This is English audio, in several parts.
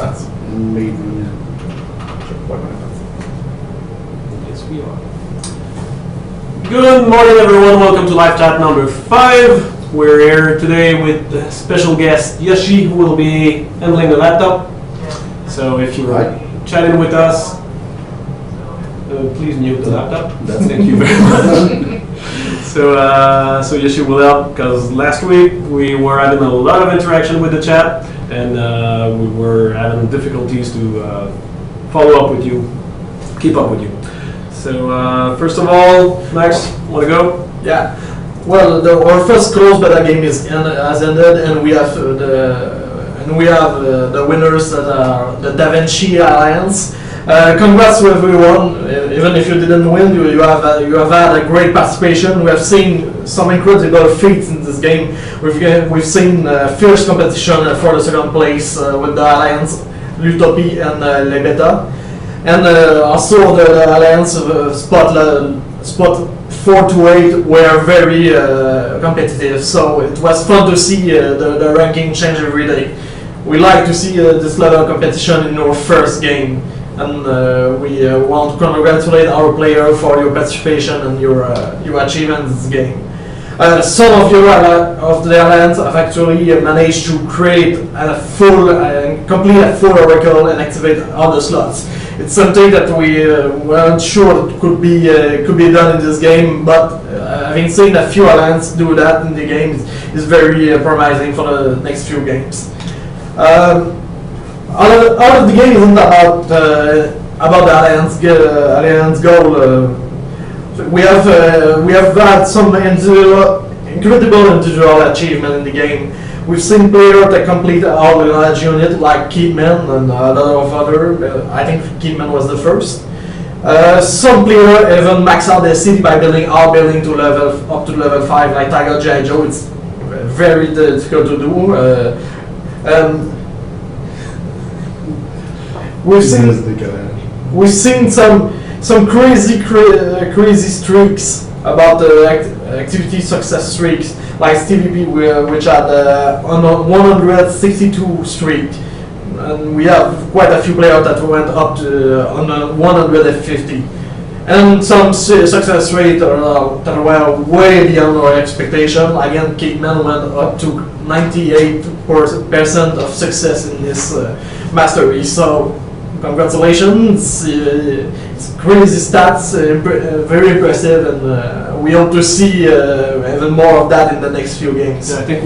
That's maybe. Yes, we are. Good morning, everyone. Welcome to live chat number 5. We're here today with special guest Yoshi, who will be handling the laptop. So if you're chatting with us, please mute the laptop. Thank you very much. So Yoshi will help, because last week we were having a lot of interaction with the chat, and we were having difficulties to follow up with you, keep up with you. So first of all, Max, want to go? Yeah. Well, our first close beta game has ended, and we have the winners that are the Da Vinci Alliance. Congrats to everyone. Even if you didn't win, you have had a great participation. We have seen some incredible feats in this game. We've seen fierce competition for the second place with the Alliance, l'Utopie, and Le Beta. And also the Alliance spot 4 to 8 were very competitive, so it was fun to see the ranking change every day. We like to see this level of competition in our first game, and we want to congratulate our player for your participation and your achievement in this game. Some of the Alliance have actually managed to create complete a full oracle and activate all the slots. It's something that we weren't sure could be done in this game, but having seen a few Alliance do that in the game is very promising for the next few games. All of the game isn't about the Alliance goal. We have had some incredible individual achievement in the game. We've seen players that complete all the knowledge unit, like Kidman and a lot of other. I think Kidman was the first. Some players even max out their city by building all building to up to level 5, like Tiger G.I. Joe. It's very difficult to do. We've seen some crazy streaks about the activity success streaks, like STVP, which had on a 162 streak, and we have quite a few players that went up to on a 150, and some success rate that were way beyond our expectation. Again, Kidman went up to 98% of success in this mastery. So congratulations, it's crazy stats, very impressive, and we hope to see even more of that in the next few games. Yeah, I think,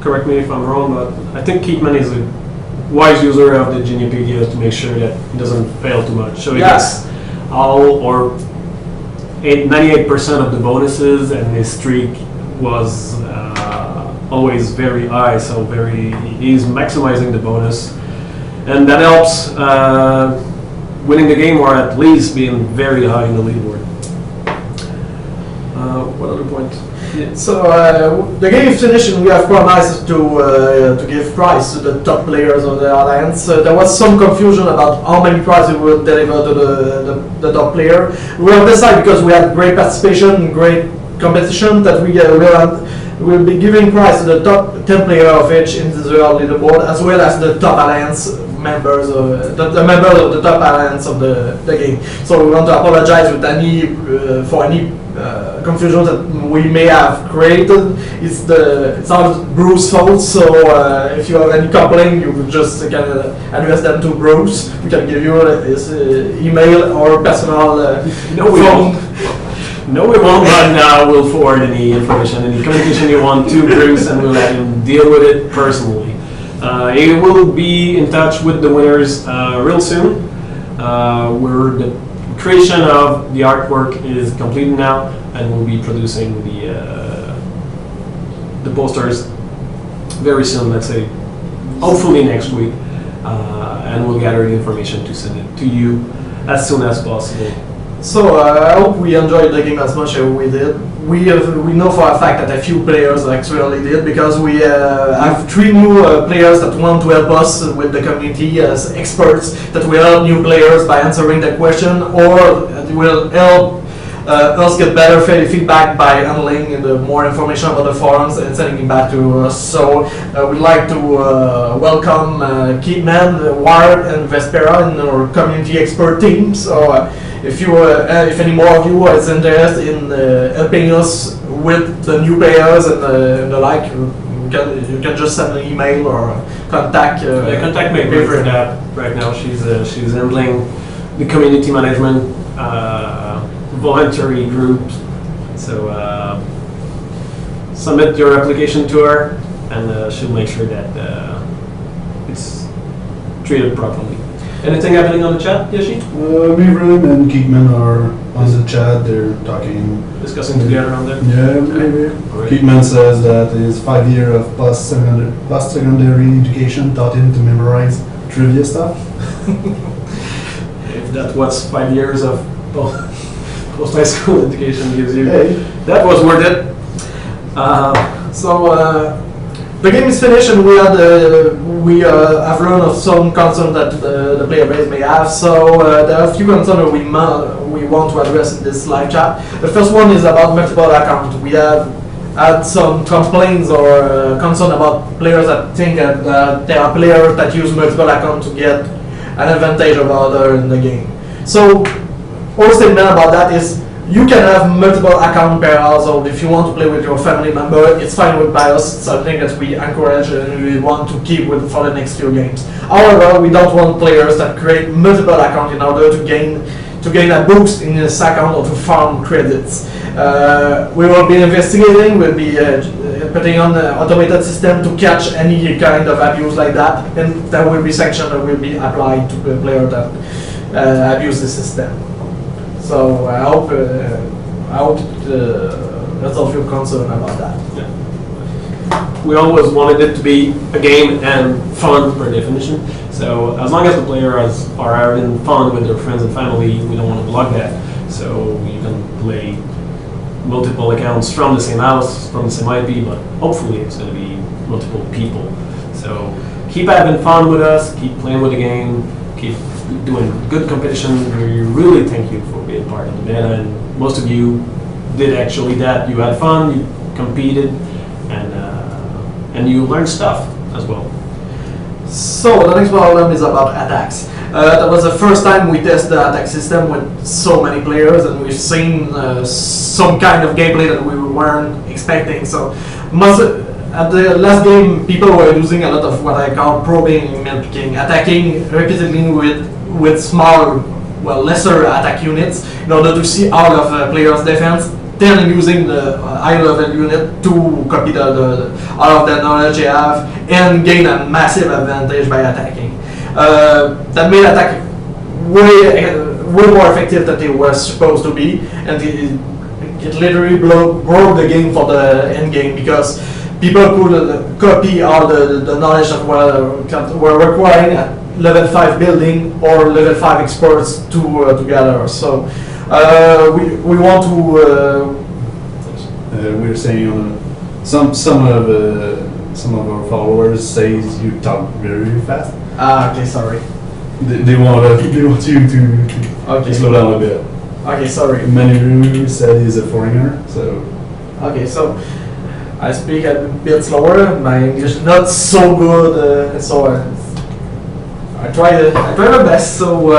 correct me if I'm wrong, but I think Keatman is a wise user of the Geniupedia to make sure that he doesn't fail too much. So he gets all or 98% of the bonuses, and his streak was always very high, so he's maximizing the bonus. And that helps winning the game, or at least being very high in the leaderboard. What other point? Yeah. So the game is finished, and we have promised to give prize to the top players of the Alliance. There was some confusion about how many prizes we would deliver to the top player. We will decide, because we had great participation, great competition, that we'll be giving prize to the top 10 player of each individual leaderboard, as well as the top Alliance members, the members of the top Alliance of the game. So we want to apologize for any confusion that we may have created. It's not Bruce's fault, so if you have any complaint, you just can address them to Bruce. We can give you his email or personal phone. No, we won't, but we'll forward any information, any communication you want to Bruce, and we'll let him deal with it personally. He will be in touch with the winners real soon. The creation of the artwork is completed now, and we'll be producing the posters very soon. Let's say, hopefully next week, and we'll gather the information to send it to you as soon as possible. So I hope we enjoyed the game as much as we did. We know for a fact that a few players actually did, because we have 3 new players that want to help us with the community as experts, that will help new players by answering the question, or will help us get better feedback by handling the more information about the forums and sending it back to us. So we'd like to welcome Keatman, Wired, and Vespera in our community expert team. So if any more of you is interested in helping us with the new players and the like, you can just send an email or contact. Contact me for that. Right now, she's handling the community management, voluntary groups. So submit your application to her, and she'll make sure that it's treated properly. Anything happening on the chat, Yoshi? Mivram and Geekman are on the chat. They're talking, Discussing together on there? Yeah, maybe. Great. Geekman says that his 5 year of post-secondary education taught him to memorize trivia stuff. If that was 5 years of post-high school education gives you, Hey. that was worth it. The game is finished, and we have learned of some concerns that the player base may have. So there are a few concerns that we want to address in this live chat. The first one is about multiple accounts. We have had some complaints or concern about players that think that there are players that use multiple accounts to get an advantage over other in the game. So our statement about that is, you can have multiple accounts per household. If you want to play with your family member, it's fine with us. It's something that we encourage and we want to keep with for the next few games. However, we don't want players that create multiple accounts in order to gain a boost in this account or to farm credits. We will be investigating. We'll be putting on an automated system to catch any kind of abuse like that, and there will be sanctions that will be applied to the player that abuse the system. So I hope that's all feel concerned about that. Yeah. We always wanted it to be a game and fun per definition. So as long as the players are having fun with their friends and family, we don't want to block that. So you can play multiple accounts from the same house, from the same IP, but hopefully it's going to be multiple people. So keep having fun with us, keep playing with the game, keep doing good competition. We really thank you for being part of the beta, and most of you did actually that. You had fun, you competed, and you learned stuff as well. So the next problem is about attacks. That was the first time we tested the attack system with so many players, and we've seen some kind of gameplay that we weren't expecting. So at the last game, people were using a lot of what I call probing, milking, attacking repeatedly with small, lesser attack units in order to see all of the players' defense, then using the high-level unit to copy all of the knowledge they have and gain a massive advantage by attacking. That made attack way more effective than it was supposed to be, and it literally broke the game for the end game, because people could copy all the knowledge that were requiring at level 5 building or level 5 experts to gather. So we want to. We're saying some of our followers say you talk very fast. Okay, sorry. They want you to slow down a bit. Okay, sorry. Manu said he's a foreigner, so. Okay, so I speak a bit slower. My English is not so good, so I try my best. So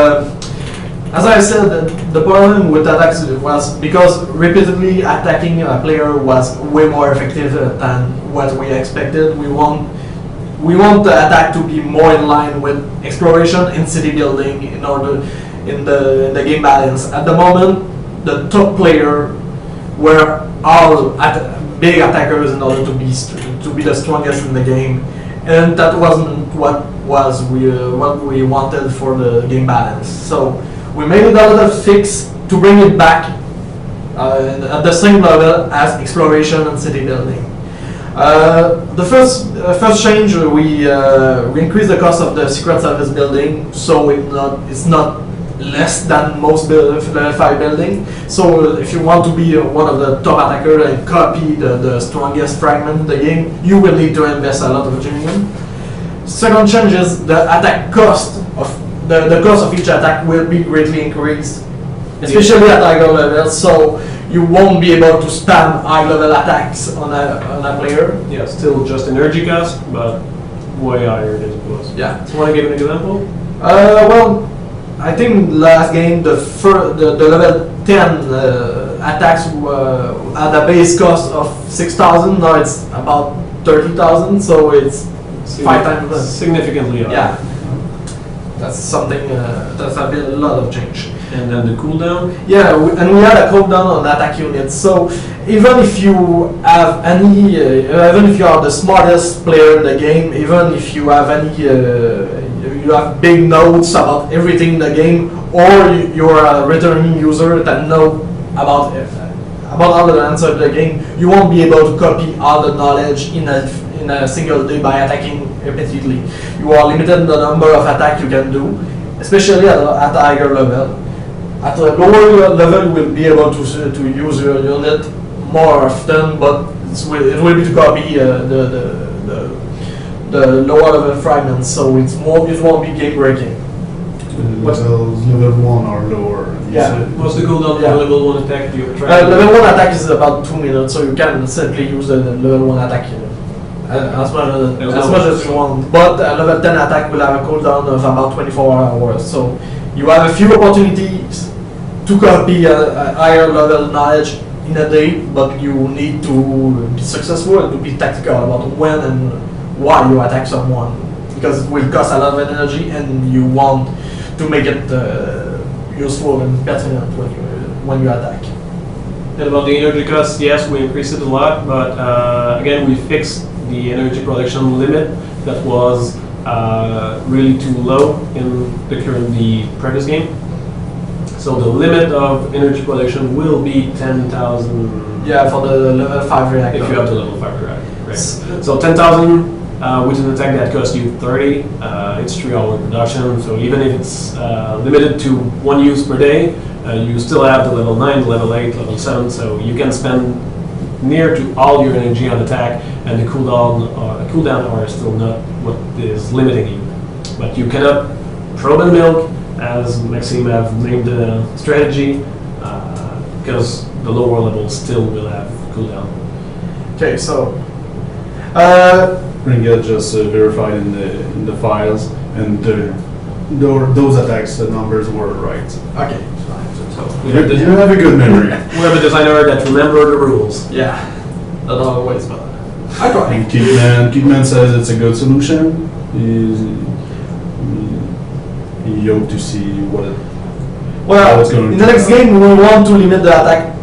as I said, the problem with attacks was because repeatedly attacking a player was way more effective than what we expected. We want the attack to be more in line with exploration and city building in the game balance. At the moment, the top player were all big attackers in order to be the strongest in the game, and that wasn't what we wanted for the game balance. So we made a lot of fix to bring it back at the same level as exploration and city building. The first change, we increased the cost of the secret service building, so it's not less than most level 5 building. So if you want to be one of the top attackers and copy the strongest fragment in the game, you will need to invest a lot of genuine. Second change is the attack cost of the cost of each attack will be greatly increased. especially at higher level. So you won't be able to spam high level attacks on a player. Yeah, still just energy cost, but way higher than it was. Yeah. So, want to give an example? Well, I think last game the level 10 attacks had a base cost of 6,000. Now it's about 30,000. So it's 5 times less. Significantly higher. Yeah. That's something. That's a lot of change. And then the cooldown. Yeah, and we had a cooldown on attack units. So even if you have any, even if you are the smartest player in the game, even if you have any, you have big notes about everything in the game, or you're a returning user that know about all the answers of the game, you won't be able to copy all the knowledge in a single day by attacking repeatedly. You are limited in the number of attacks you can do, especially at a higher level. At a lower level, you will be able to use your unit more often, but it will be to copy the lower level fragments, so it won't be game breaking. Levels level 1 or lower. Yeah. What's the cooldown Yeah. for level 1 attack? Do you have a track? Level 1 attack is about 2 minutes, so you can simply use the level 1 attack as much as you want. But a level 10 attack will have a cooldown of about 24 hours, so you have a few opportunities to copy a higher level knowledge in a day, but you need to be successful and to be tactical about when and why you attack someone, because it will cost a lot of energy and you want to make it useful and pertinent when you attack. And about the energy cost, yes, we increased it a lot, but again, we fixed the energy production limit that was really too low in the previous game. So the limit of energy production will be 10,000. Yeah, for the level 5 reactor. If you have the level 5 reactor, right? So 10,000 with an attack that costs you 30, it's 3-hour production. So even if it's limited to 1 use per day, you still have the level 9, level 8, level 7. So you can spend near to all your energy on attack, and the cooldown are still not what is limiting you. But you cannot probe and milk, as Maxime have named the strategy, because the lower levels still will have cooldown. Okay, so Ringgit just verified in the files, and those attacks numbers were right. okay. So You have a good memory. we have a designer that remember the rules. Yeah, not always, but I try. And Keepman says it's a good solution. You hope to see how Well, it's going in to the next game we want to limit the attack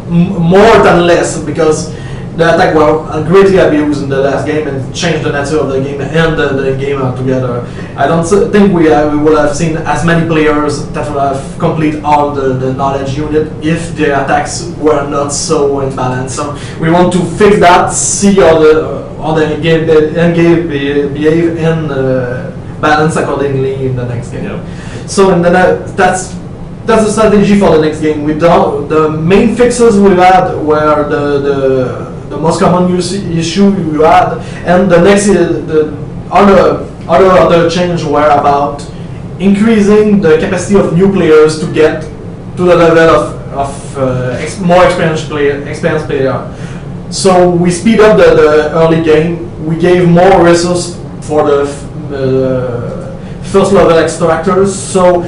more than less, because the attack were greatly abused in the last game and changed the nature of the game and the game altogether. I don't think we would have seen as many players that would have complete all the knowledge unit if the attacks were not so imbalanced. So we want to fix that, see how the game behave and balance accordingly in the next game. Yeah. So in that's the strategy for the next game. The main fixes we had were the most common issue you had, and the next the other change were about increasing the capacity of new players to get to the level of more experienced player. So we speed up the early game. We gave more resources for the first level extractors. So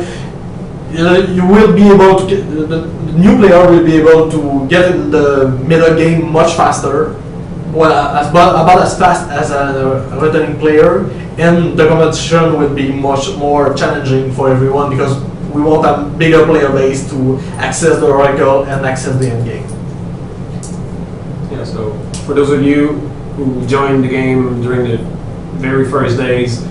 you will be able to get, the new player will be able to get in the middle game much faster, about as fast as a returning player, and the competition will be much more challenging for everyone because we want a bigger player base to access the Oracle and access the end game. Yeah, so for those of you who joined the game during the very first days,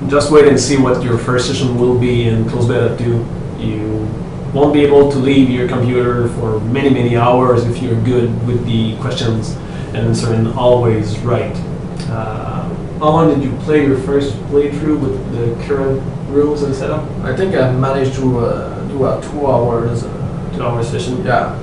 just wait and see what your first session will be in close beta 2. You won't be able to leave your computer for many hours if you're good with the questions and answering always right. How long did you play your first playthrough with the current rules and setup? I think I managed to do a 2 hours. 2 hour session? Yeah.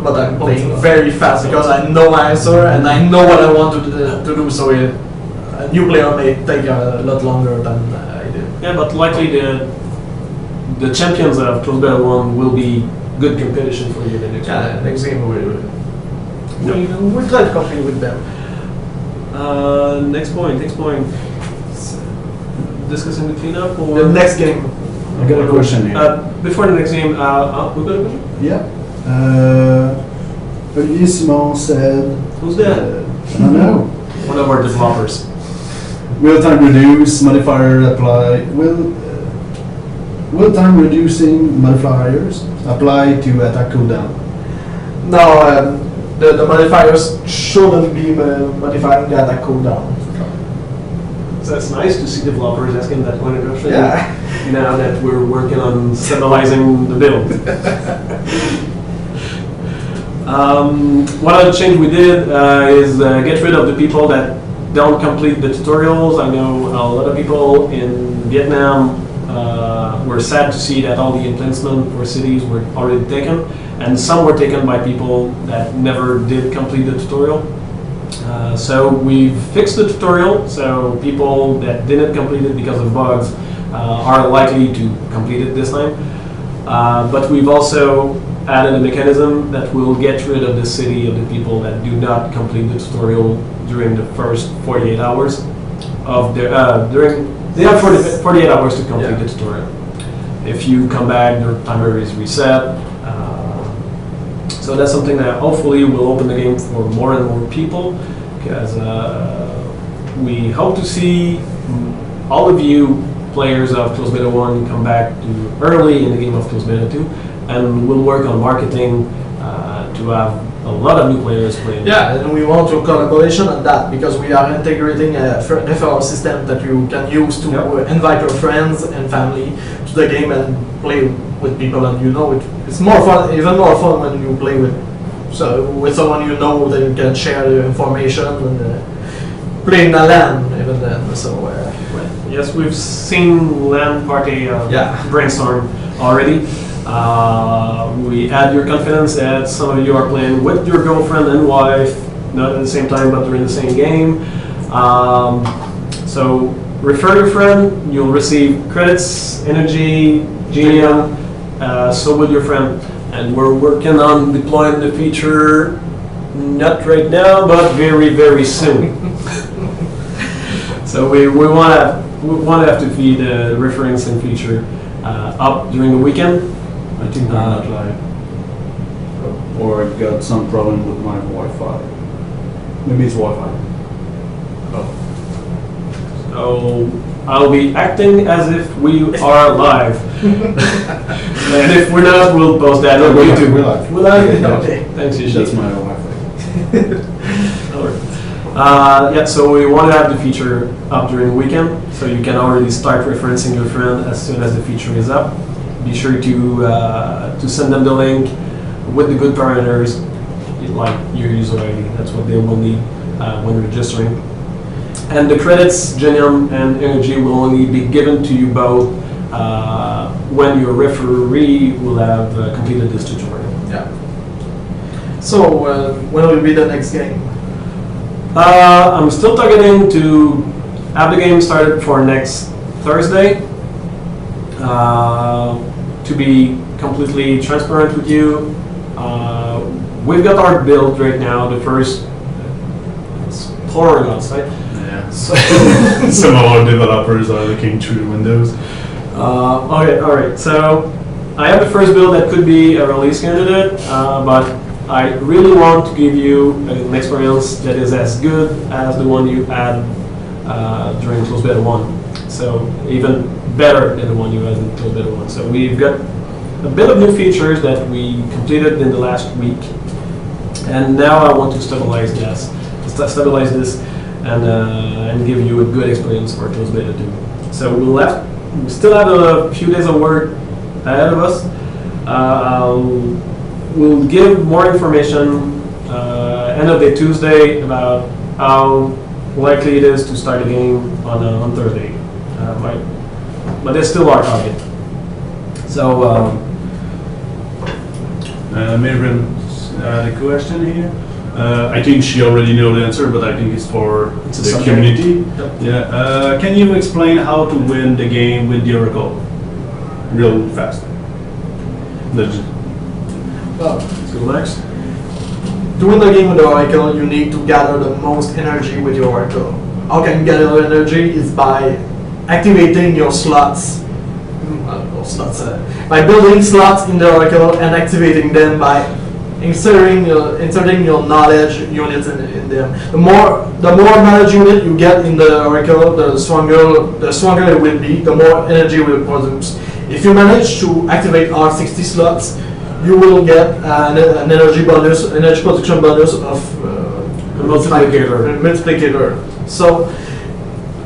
But I'm playing very fast because I know my answer and I know what I want to do. So a new player may take a lot longer than I did. Yeah, but likely the champions of Close Battle 1 will be good competition for you the next Yeah, one. next game we try to compete with them. Next point. Discussing the cleanup or The next game. I got a question here. before the next game, we got a question? Yeah. Olivier Simon said. Who's that? I don't know. One of our developers. Will time reduce modifier apply. Will time reducing modifiers apply to attack cooldown? No, the modifiers shouldn't be modifying the attack cooldown. So it's nice to see developers asking that kind of question. Yeah. Now that we're working on stabilizing the build. One other change we did is get rid of the people that don't complete the tutorials. I know a lot of people in Vietnam were sad to see that all the emplacements for cities were already taken, and some were taken by people that never did complete the tutorial. So we fixed the tutorial, so people that didn't complete it because of bugs are likely to complete it this time. But we've also added a mechanism that will get rid of the city of the people that do not complete the tutorial during the first 48 hours of their they have 48 hours to complete the tutorial. If you come back, their timer is reset. So that's something that hopefully will open the game for more and more people, because we hope to see all of you players of Close Beta 1 come back to early in the game of Close Beta 2, and we'll work on marketing to have a lot of new players playing. Yeah, and we want your collaboration on that, because we are integrating a referral system that you can use to invite your friends and family to the game and play with people, and it's more fun, even more fun when you play with someone you know that you can share the information and play in a LAN even then. So yes, we've seen LAN party brainstorm already. We add your confidence that some of you are playing with your girlfriend and wife, not at the same time, but during the same game. So refer your friend, you'll receive credits, energy, genium, so will your friend. And we're working on deploying the feature, not right now, but very, very soon. So we want to have to feed the referencing feature up during the weekend. I think we're not live. Or I got some problem with my Wi-Fi. Maybe it's Wi-Fi. So I'll be acting as if we are live. And if we're not, we'll post that on YouTube. We're live. We're live? Yeah. Okay, thanks, Yoshi. That's my Wi-Fi. So we want to have the feature up during the weekend, so you can already start referencing your friend as soon as the feature is up. Be sure to send them the link with the good parameters, like your user ID. That's what they will need when registering. And the credits, genium and energy, will only be given to you both when your referee will have completed this tutorial. yeah. So when will be the next game? I'm still targeting to have the game started for next Thursday. To be completely transparent with you, we've got our build right now. The first, it's pouring outside. Yeah. So Some of our developers are looking through the windows. okay, all right. So I have the first build that could be a release candidate, but I really want to give you an experience that is as good as the one you had during Close Beta 1. So even better than the one you had in Close Beta 1. So we've got a bit of new features that we completed in the last week, and now I want to stabilize this, and give you a good experience for Close Beta 2. So we still have a few days of work ahead of us. We'll give more information end of day Tuesday about how likely it is to start the game on Thursday. But it's still our target. So Miriam had a question here. I think she already knows the answer, but I think it's for It's a the subject. community. Yep. Yeah. Can you explain how to win the game with the Oracle? real fast. Legit. Let's go next. To win the game with the Oracle, you need to gather the most energy with your Oracle. How can you gather energy? Is by activating your slots. By building slots in the Oracle and activating them by inserting your knowledge units in them. The more knowledge unit you get in the Oracle, the stronger it will be, the more energy it will produce. If you manage to activate R60 slots, you will get an energy production bonus of multiplicator. So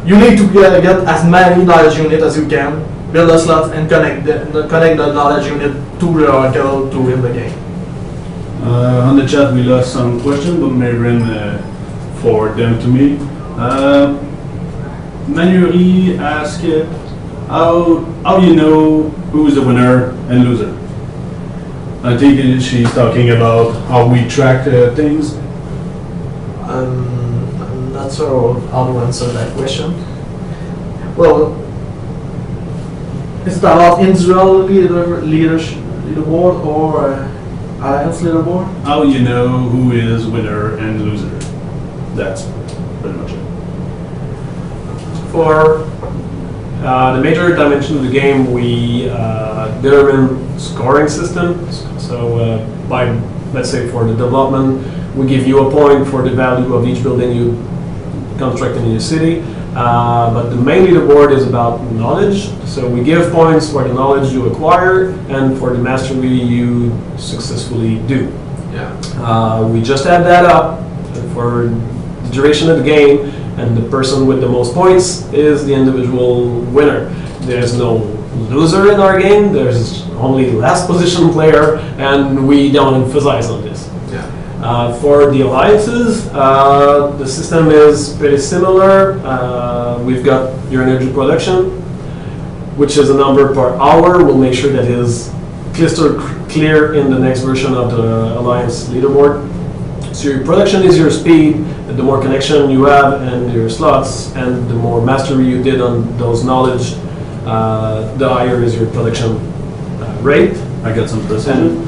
you need to get as many knowledge units as you can, build a slot and connect the knowledge unit to the Oracle to win the game. On the chat we lost some questions, but Marin forwarded them to me. Manually asked how do you know who is the winner and loser? I think she's talking about how we track things. I'm not sure how to answer that question. Well, is it about individual leaderboard or alliance leaderboard? How you know who is winner and loser? That's pretty much it. For the major dimension of the game, we determine scoring systems. So by, let's say for the development, we give you a point for the value of each building you construct in your city. But the main leaderboard is about knowledge. So we give points for the knowledge you acquire and for the mastery you successfully do. Yeah. We just add that up for the duration of the game, and the person with the most points is the individual winner. There's no loser in our game, there's only last position player, and we don't emphasize on this. Yeah. For the alliances, the system is pretty similar. We've got your energy production, which is a number per hour. We'll make sure that is crystal clear in the next version of the alliance leaderboard. So your production is your speed. The more connection you have and your slots, and the more mastery you did on those knowledge, the higher is your production rate. I got some precision.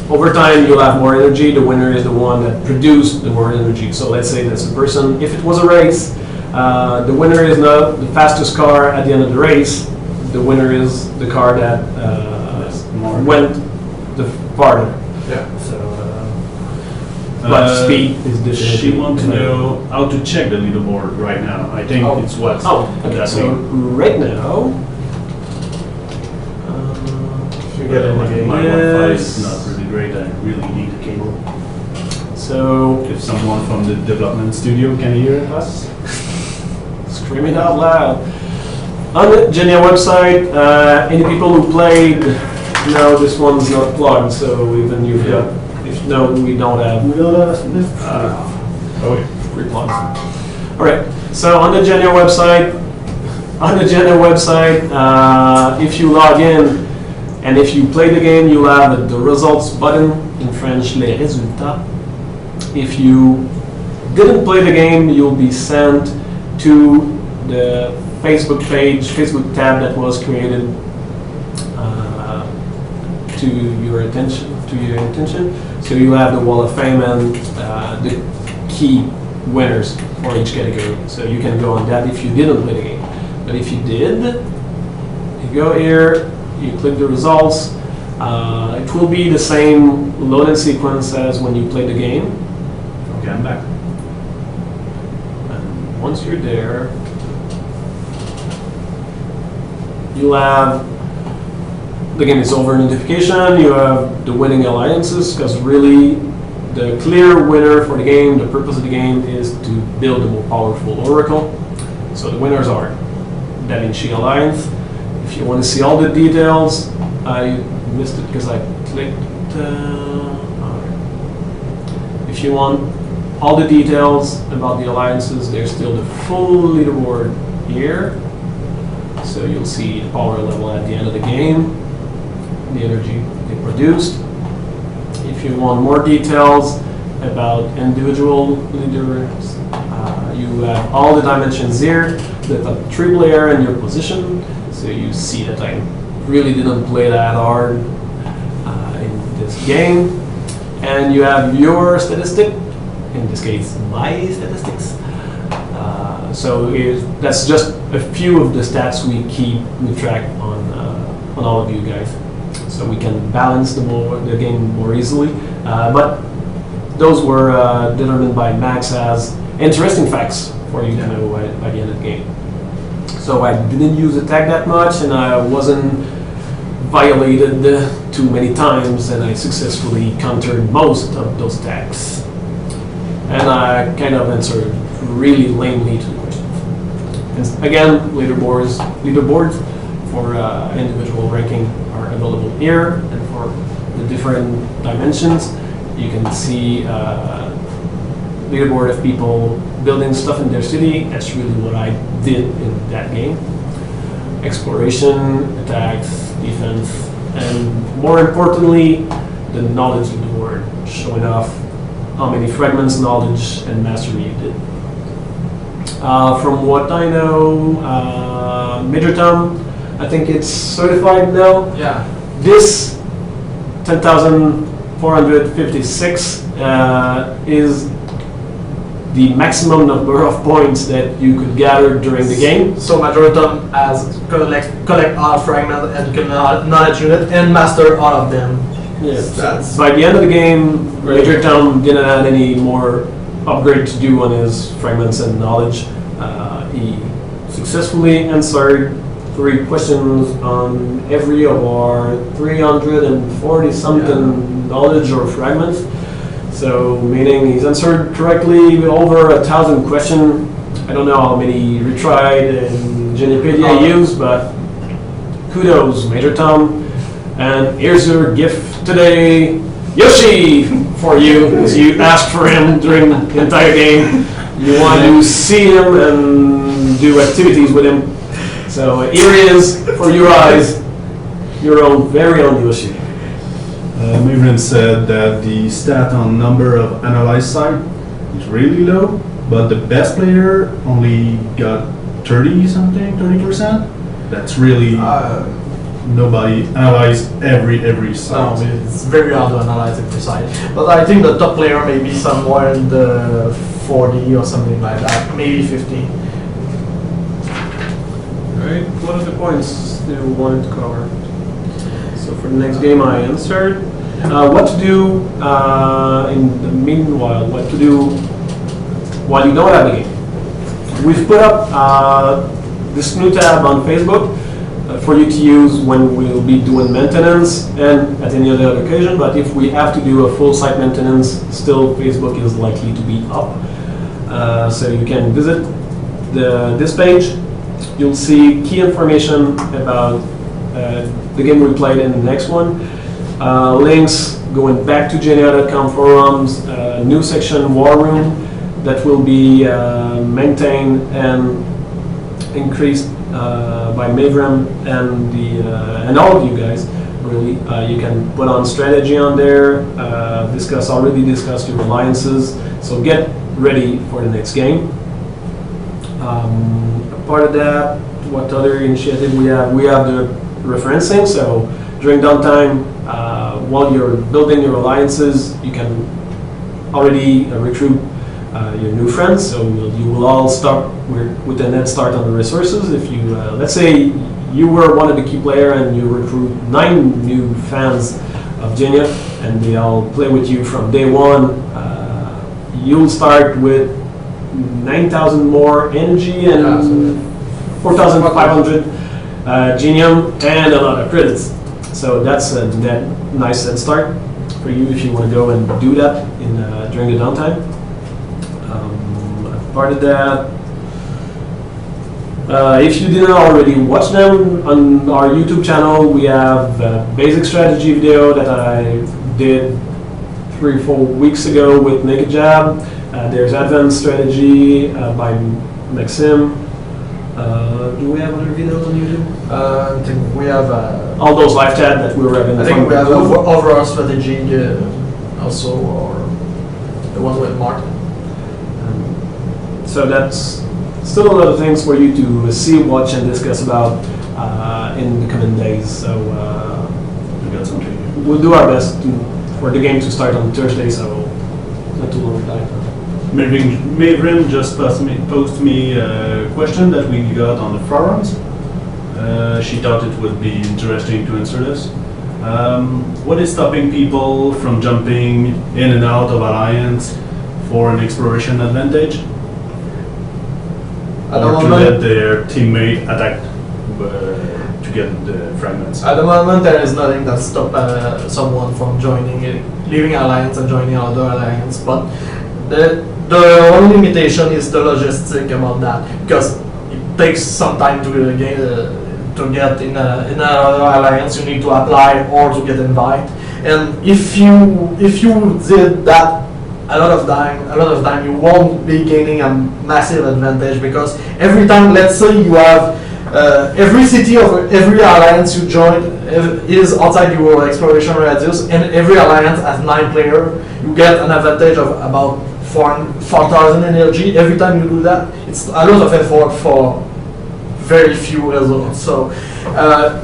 Over time, you'll have more energy. The winner is the one that produced the more energy. So let's say that's the person. If it was a race, the winner is not the fastest car at the end of the race. The winner is the car that went the farther. Yeah. So, but speed is different. She wants to know how to check the leaderboard right now. I think it's what. Okay. So right now, You get in the game. My Wi-Fi is not really great. I really need a cable. So If someone from the development studio can hear us, screaming out loud. On the Genia website, any people who played, no, this one's not plugged, so even you've got, if no, we don't have free plugs. All right, so on the Genia website, if you log in and if you play the game, you'll have the results button, in French, les résultats. If you didn't play the game, you'll be sent to the Facebook tab that was created to your attention. So you have the Wall of Fame and the key winners for each category. So you can go on that if you didn't play the game. But if you did, you go here, you click the results. It will be the same loading sequence as when you play the game. okay, I'm back. And once you're there, you'll have, again, it's over notification, you have the winning alliances, because really the clear winner for the game, the purpose of the game is to build a more powerful oracle. So the winners are Da Vinci Alliance. If you want to see all the details, I missed it because I clicked. If you want all the details about the alliances, there's still the full leaderboard here. So you'll see the power level at the end of the game, the energy they produced. If you want more details about individual leaders, you have all the dimensions here, the top 3 player and your position. So you see that I really didn't play that hard in this game. And you have your statistic, in this case my statistics. That's just a few of the stats we track on all of you guys, so we can balance the game more easily. But those were determined by Max as interesting facts for you to know by the end of the game. So I didn't use attack that much, and I wasn't violated too many times, and I successfully countered most of those attacks. And I kind of answered really lamely to the questions. And again, leaderboards for individual ranking are available here, and for the different dimensions, you can see leaderboard of people building stuff in their city. That's really what I did in that game. Exploration, attacks, defense, and more importantly, the knowledge leaderboard, showing off how many fragments, knowledge, and mastery you did. From what I know, Major Tom, I think it's certified now. Yeah. This 10,456 is the maximum number of points that you could gather during the game. So Major Tom has collect all fragments and knowledge unit and master all of them. Yes. That's By the end of the game, Great. Major Tom didn't have any more upgrade to do on his fragments and knowledge. He successfully answered 3 questions on every of our 340 something knowledge or fragments. So meaning he's answered correctly with over 1,000 questions. I don't know how many retried and Genipedia used, but kudos, Major Tom. And here's your gift today, Yoshi, for you, because you asked for him during the entire game. You want to see him and do activities with him. So here he is, for your eyes, your own, very own Yoshi. Mavrin said that the stat on number of analyzed site is really low, but the best player only got 30%. That's really nobody analyzed every no, site. it's very hard to analyze every side. But I think the top player may be somewhere in the 40 or something like that, maybe 50. Alright, what are the points that we wanted to cover? So for the next game I answered. What to do in the meanwhile, what to do while you don't have a game. We've put up this new tab on Facebook for you to use when we'll be doing maintenance and at any other occasion, but if we have to do a full site maintenance, still Facebook is likely to be up. So you can visit this page. You'll see key information about the game we played in the next one. Links going back to genia.com forums, new section War Room that will be maintained and increased by Mavram and all of you guys. Really, you can put on strategy on there, already discuss your alliances. So get ready for the next game. Part of that, what other initiative we have? We have the referencing. So during downtime, while you're building your alliances, you can already recruit your new friends. So you will all start with a net start on the resources. If you, let's say you were one of the key player and you recruit 9 new fans of Genia and they all play with you from day one, you'll start with 9,000 more energy and 4,500 genium and a lot of credits. So that's a nice head start for you if you want to go and do that during the downtime. Part of that, if you didn't already watch them on our YouTube channel, we have a basic strategy video that I did 3 or 4 weeks ago with Naked Jab. There's advanced strategy by Maxim. Do we have other videos on YouTube? I think we have. All those live chat that we were having. I think we have overall strategy also, or the one with Martin. So that's still a lot of things for you to see, watch, and discuss about in the coming days. So We got something. we'll do our best for the game to start on Thursday, so not too long time. Mavrin just posted me a question that we got on the forums. She thought it would be interesting to answer this. What is stopping people from jumping in and out of Alliance for an exploration advantage? At the Or to moment- let their teammate attack to get the fragments? At the moment, there is nothing that stops someone from leaving Alliance and joining other Alliance. But the only limitation is the logistic about that, because it takes some time to get in another Alliance. You need to apply or to get invited. And if you did that a lot of time, you won't be gaining a massive advantage, because every time, let's say you have every city of every alliance you join is outside your exploration radius, and every alliance has 9 players. You get an advantage of about 4,000 energy every time you do that. It's a lot of effort for very few results. So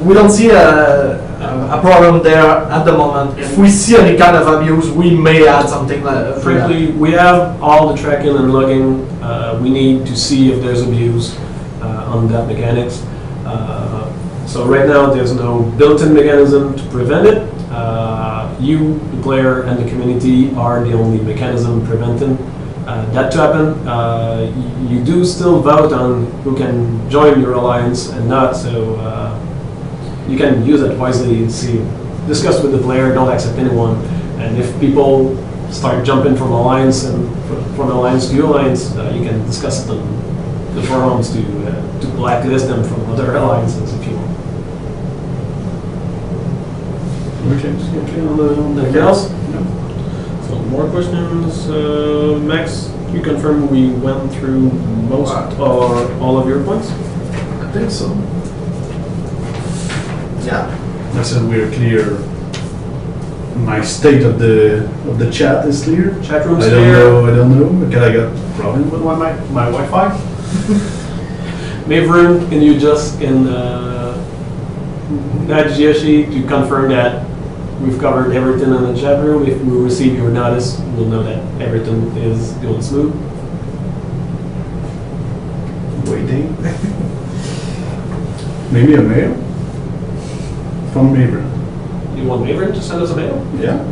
we don't see a problem there at the moment. If we see any kind of abuse, we may add something like that. Frankly, we have all the tracking and logging. We need to see if there's abuse on that mechanics. So right now there's no built-in mechanism to prevent it. You, the player, and the community are the only mechanism preventing that to happen. You do still vote on who can join your alliance and not, so you can use it wisely and discuss with the player, don't accept anyone. And if people start jumping from alliance and from alliance to alliance, you can discuss it on the forums to blacklist them from other alliances if you want. Okay, Anything else? No. So more questions. Max, you confirm we went through most or all of your points? I think so. Yeah. I said we're clear. My state of the chat is clear. Chat room's I clear. don't know, because I got problem with my Wi-Fi. Mavrin, can you just nudge Yoshi to confirm that we've covered everything in the chat room? If we receive your notice, we'll know that everything is going smooth. Waiting. Maybe a mail from Mavrin. You want Mavrin to send us a mail? Yeah,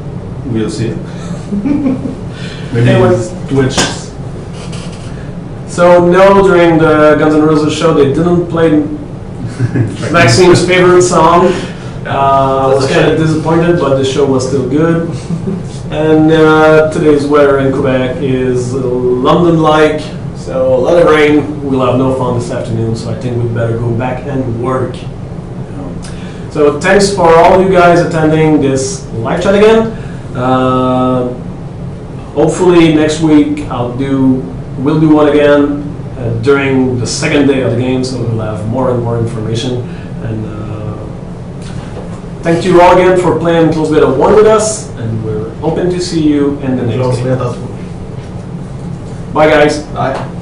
we'll see. Maybe Anyways. Twitch. So no, during the Guns N' Roses show, they didn't play Maxime's favorite song. I was kind of disappointed, but the show was still good. And today's weather in Quebec is London-like, so a lot of rain. We'll have no fun this afternoon, so I think we'd better go back and work. So thanks for all you guys attending this live chat again. Hopefully next week we'll do one again during the second day of the game, so we'll have more and more information. And thank you all again for playing Close Beta 1 with us, and we're hoping to see you in the next game. Bye guys. Bye.